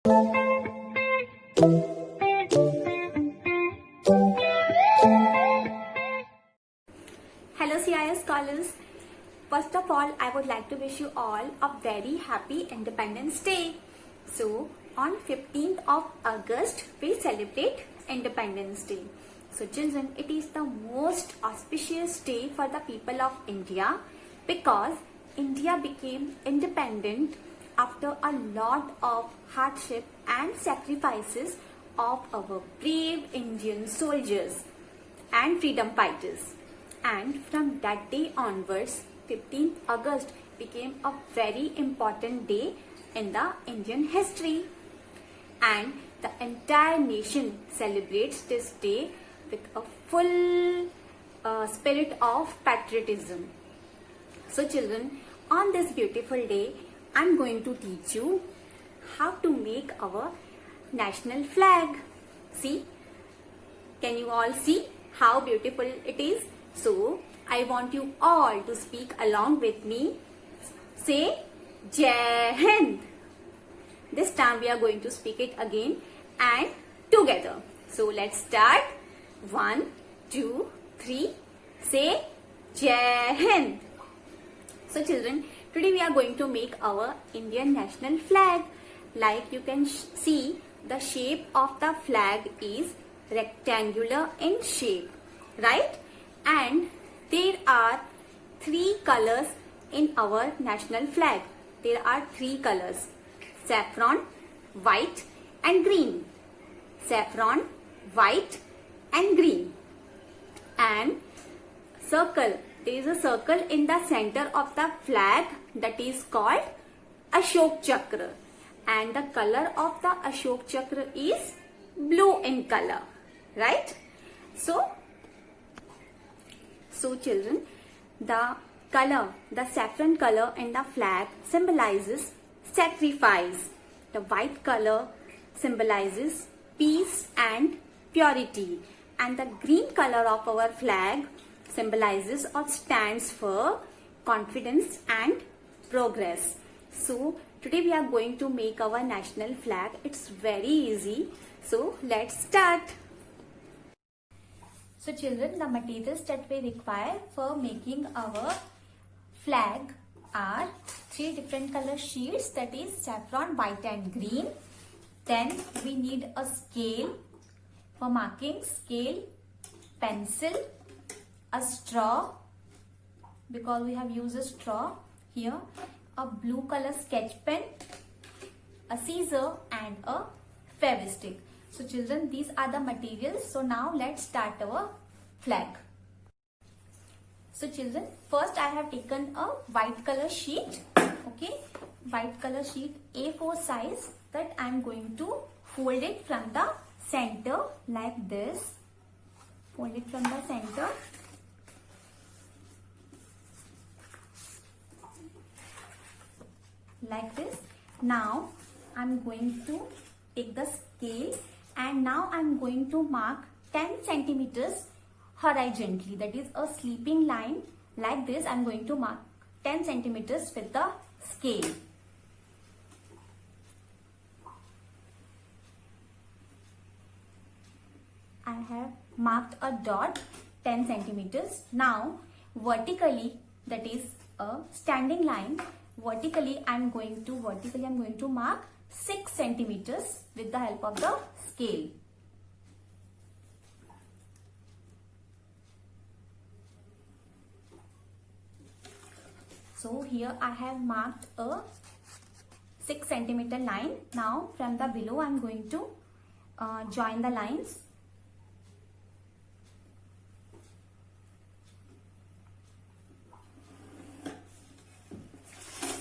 Hello CIS scholars. First of all, I would like to wish you all a very happy Independence Day. So, on 15th of August, we celebrate Independence Day. So children, it is the most auspicious day for the people of India because India became independent after a lot of hardship and sacrifices of our brave Indian soldiers and freedom fighters. And from that day onwards, 15th August became a very important day in the Indian history. And the entire nation celebrates this day with a full spirit of patriotism. So children, on this beautiful day, I'm going to teach you how to make our national flag. See, can you all see how beautiful it is? So, I want you all to speak along with me. Say, Jai Hind. This time we are going to speak it again and together. So, let's start. 1, 2, 3. Say, Jai Hind. So, children, today we are going to make our Indian national flag. Like you can see, the shape of the flag is rectangular in shape, right? And there are 3 colors in our national flag. There are 3 colors: saffron, white and green. Saffron, white and green. And circle. There is a circle in the center of the flag that is called Ashok Chakra. And the color of the Ashok Chakra is blue in color. Right? So children, the saffron color in the flag symbolizes sacrifice. The white color symbolizes peace and purity. And the green color of our flag symbolizes or stands for confidence and progress. So today we are going to make our national flag. It's very easy. So let's start. So children, the materials that we require for making our flag are 3 different color sheets, that is saffron, white and green. Then we need a scale for marking, scale, pencil, a straw because we have used a straw here, a blue color sketch pen, a scissor and a Fevistick. So children, these are the materials. So now let's start our flag. So children, first I have taken a white color sheet. Okay, white color sheet A4 size, that I am going to fold it from the center like this. Fold it from the center. Like this. Now I am going to take the scale and now I am going to mark 10 centimeters horizontally, that is a sleeping line like this. I am going to mark 10 centimeters with the scale. I have marked a dot 10 centimeters. Now vertically, that is a standing line, vertically I am going to mark 6 centimeters with the help of the scale. So here I have marked a 6 centimeter line. Now from the below I am going to join the lines.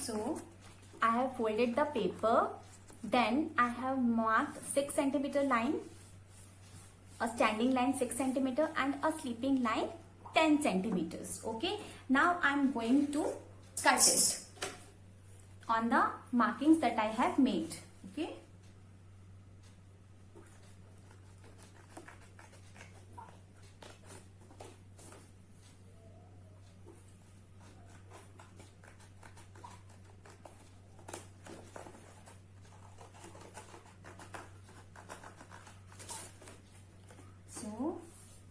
So I have folded the paper. Then I have marked 6 centimeter line, a standing line 6 centimeter and a sleeping line 10 centimeters. Okay. Now I am going to cut it on the markings that I have made. Okay.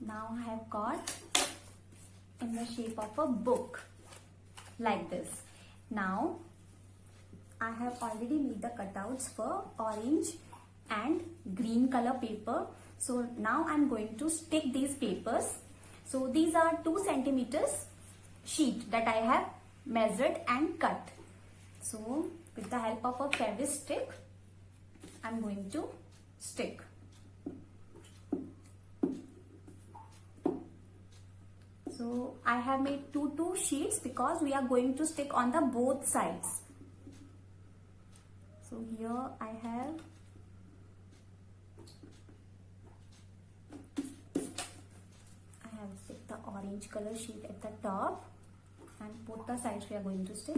Now I have got in the shape of a book like this. Now I have already made the cutouts for orange and green color paper. So now I'm going to stick these papers. So these are 2 centimeters sheet that I have measured and cut. So with the help of a Fevi-stick, I'm going to stick. So I have made two sheets because we are going to stick on the both sides. So here I have stick the orange color sheet at the top, and both the sides we are going to stick.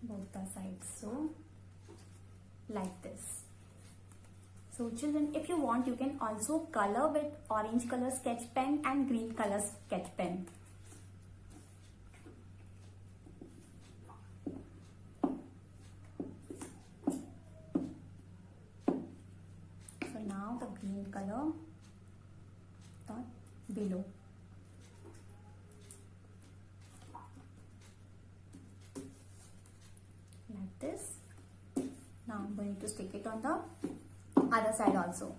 Both the sides, so like this. So children, if you want, you can also color with orange color sketch pen and green color sketch pen. So now the green color dot below. Like this. Now I'm going to stick it on the other side also.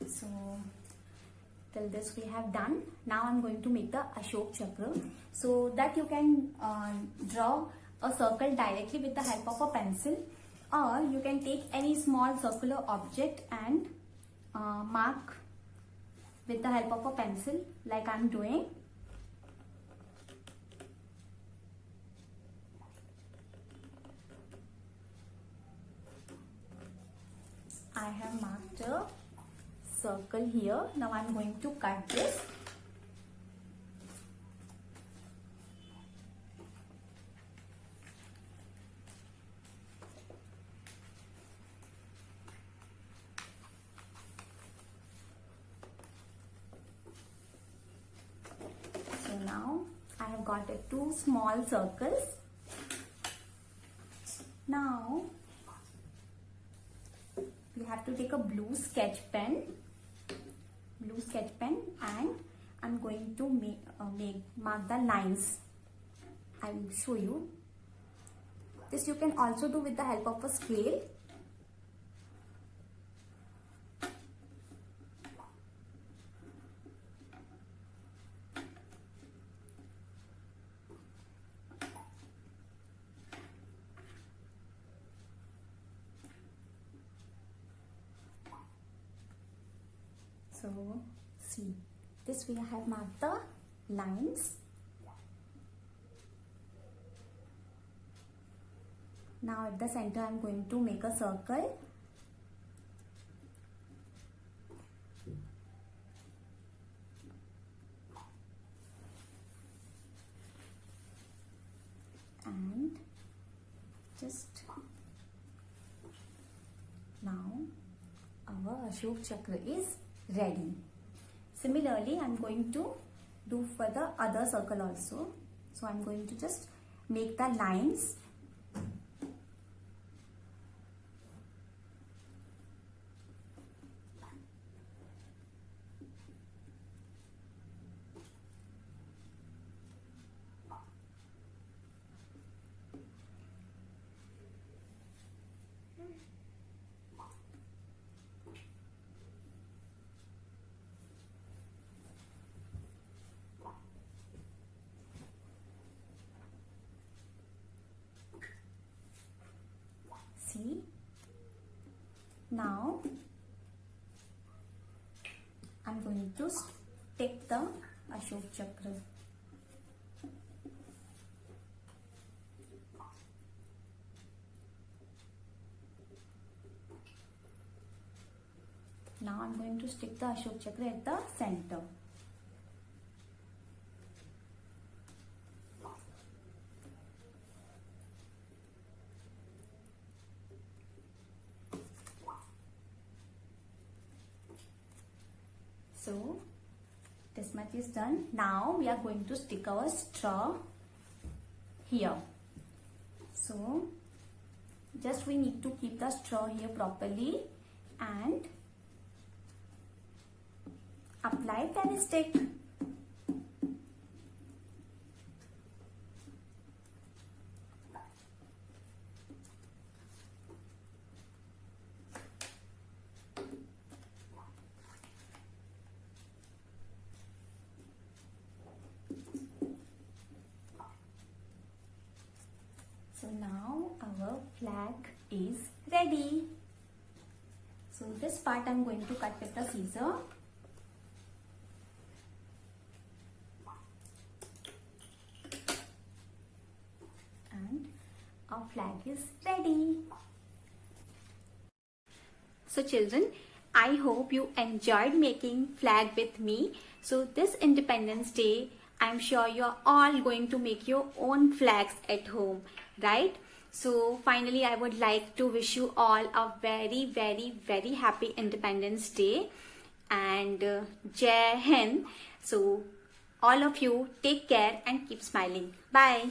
So till this we have done. Now I'm going to make the Ashok Chakra, so that you can draw a circle directly with the help of a pencil, or you can take any small circular object and mark with the help of a pencil like I'm doing. I have marked a circle here. Now I'm going to cut this. So now I have got 2 small circles. Now we have to take a blue sketch pen, and I'm going to mark the lines. I will show you. This you can also do with the help of a scale. So see, this we have marked the lines. Now at the center I'm going to make a circle. And just now our Ashok Chakra is ready. Similarly, I'm going to do for the other circle also. So I'm going to just make the lines. See, now I'm going to stick the Ashok Chakra. Now I'm going to stick the Ashok Chakra at the center. So this much is done. Now we are going to stick our straw here. So just we need to keep the straw here properly and apply tennis stick. So now our flag is ready. So this part I'm going to cut with the scissor. And our flag is ready. So children, I hope you enjoyed making flag with me. So this Independence Day, I'm sure you're all going to make your own flags at home, right? So finally, I would like to wish you all a very, very, very happy Independence Day and Jai Hind. So all of you take care and keep smiling. Bye.